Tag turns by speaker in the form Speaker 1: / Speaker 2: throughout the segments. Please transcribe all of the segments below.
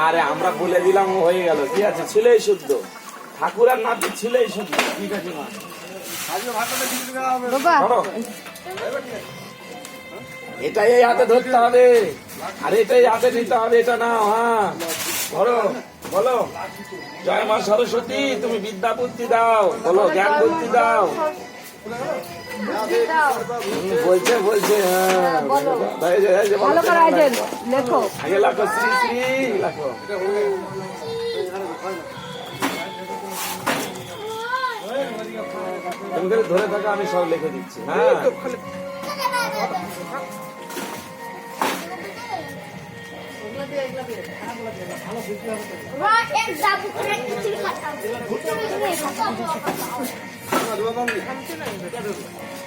Speaker 1: আরে আমরা বলে দিলাম ও হয়ে গেল, কি আছে, ছিলেই শুদ্ধ, ঠাকুরের নাতি ছিলেই শুদ্ধ। ঠিক আছে মা, এটাই এই হাতে ধরতে হবে, আর এটাই হাতে নিতে হবে, এটা না। হ্যাঁ ধরো, বলো জয় মা সরস্বতী, তুমি বিদ্যা বুদ্ধি দাও, বলো জ্ঞান বুদ্ধি দাও। বলছে বলছে, হ্যাঁ আগে লাখো শ্রী শ্রী লাখো। তুমি ধরে থাকো, আমি সব লিখে দিচ্ছি। হ্যাঁ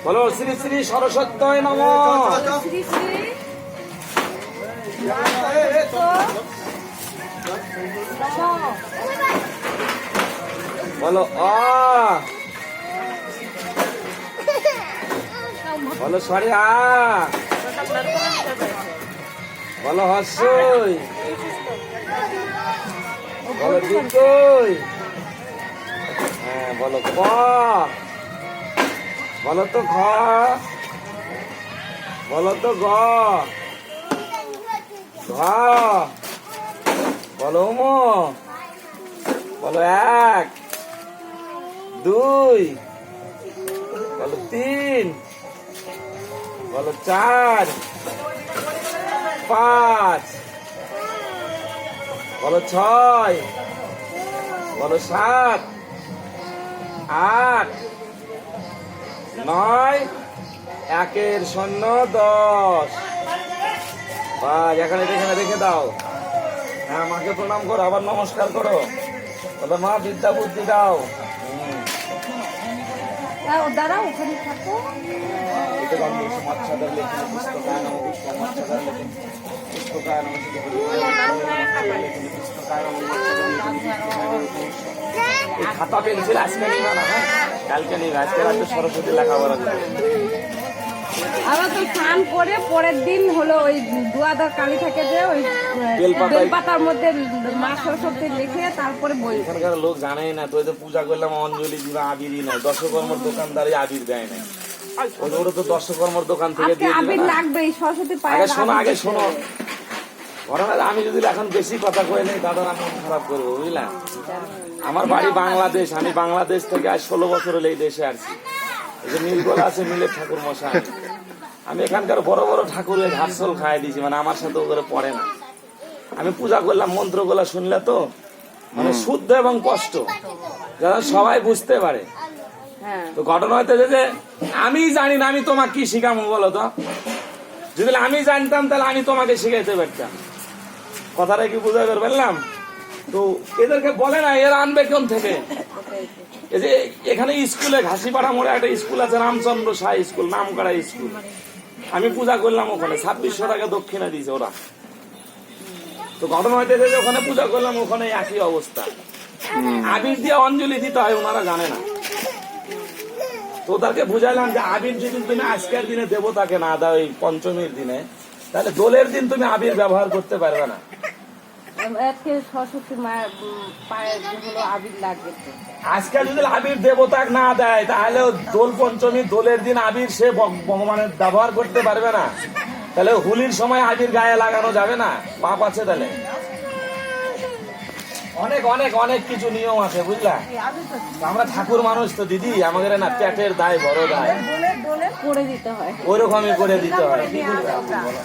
Speaker 1: বলো শ্রী শ্রী সরস্বতী নমঃ। বলো আ, বলো সরি আ, বলো হর্ষই, বলো দীর্ঘই, হ্যাঁ বলো ক, বলো তো ঘ, বলো তো গ, ঘ, বলো ম, বলো এক, দুই, বলো তিন, বলো চার, পাঁচ, বলো ছয়, বলো সাত, আট, নয়, একের শূন্য 10। বাস, এখানে রেখে দাও। হ্যাঁ মাকে প্রণাম করো, আবার নমস্কার করো, বলো মা বিদ্যা বুদ্ধি দাও।
Speaker 2: দাঁড়াও, ওখানে থাকো।
Speaker 1: খাতা পেন্সিল আজকে নিবা না, হ্যাঁ কালকে নিবা, আজকে রাতে সরস্বতী লেখাপড়া দেবে।
Speaker 2: আবার তো স্নান করে পরের দিন হলো ওই দুয়াদার কালী থেকে যে ওই বেলপাতার মধ্যে মা সরস্বতী লিখে তারপরে বই।
Speaker 1: এখানকার লোক জানেই না, তো পূজা করলাম অঞ্জলি দিবা, আবিরই নাই, দশকর্মর দোকানদারি আবির দেয় না, ওটা তো দশকর্মর দোকান থেকে দিয়ে
Speaker 2: আবির লাগবে সরস্বতী পায়ে।
Speaker 1: আগে শোনো ঘটনা, আমি যদি এখন বেশি কথা কয়ে নেই দাদারা মন খারাপ করবো, বুঝলাম। আমার বাড়ি বাংলাদেশ, আমি বাংলাদেশ থেকে আজ 16 বছর হলে এই দেশে আসছি। এই যে মিলগোলা আছে, মিলের ঠাকুর মশাই, আমি এখানকার বড় বড় ঠাকুরের ঘাটসল খাই দিয়েছি, মানে আমার সাথে ওগুলো পড়ে না। আমি পূজা করলাম, মন্ত্রগুলা শুনলে তো মানে শুদ্ধ এবং স্পষ্ট, যেন সবাই বুঝতে পারে। তো ঘটনা হইতেছে যে আমি জানি না, আমি তোমাকে কি শিখাবো বলো তো? যদি আমি জানতাম তাহলে আমি তোমাকে শিখাইতে পারতাম। কথাটা কি বুঝাতে পারলাম? তো এদেরকে বলে না, এরা আনবে কোন থেকে? এই যে এখানে স্কুলে ঘাসিপাড়া মোড়ে একটা স্কুল আছে, রামচন্দ্র সাহা স্কুল, নাম করা স্কুল। আমি পূজা করলাম ওখানে, 2600 টাকা দক্ষিণা দিয়েছে ওরা। তো ঘটনা হইতেছে যে ওখানে পূজা করলাম, ওখানে একই অবস্থা, আবির দিয়ে অঞ্জলি দিতে হয়, ওনারা জানে না। তো ওদেরকে বুঝাইলাম যে আবির যদি তুমি আজকের দিনে দেবতাকে না দাও, এই পঞ্চমীর দিনে, তাহলে দোলের দিন তুমি আবির ব্যবহার করতে পারবে না।
Speaker 2: সরস্বতী মায়ের পায়ে হলো আবির লাগবে।
Speaker 1: আজকাল যদি আবির দেবতাক না দেয়, তাহলে দোল পঞ্চমী, দোলের দিন আবির সে ভগবানের ব্যবহার করতে পারবে না। তাহলে হোলির সময় আবির গায়ে লাগানো যাবে না, পাপ আছে। তাহলে অনেক অনেক অনেক কিছু নিয়ম আছে, বুঝলা। আমরা ঠাকুর মানুষ তো দিদি, আমাদের না পেটের দায় বড় দায়,
Speaker 2: করে দিতে হয়,
Speaker 1: ওইরকমই করে দিতে হয়। কি করবে?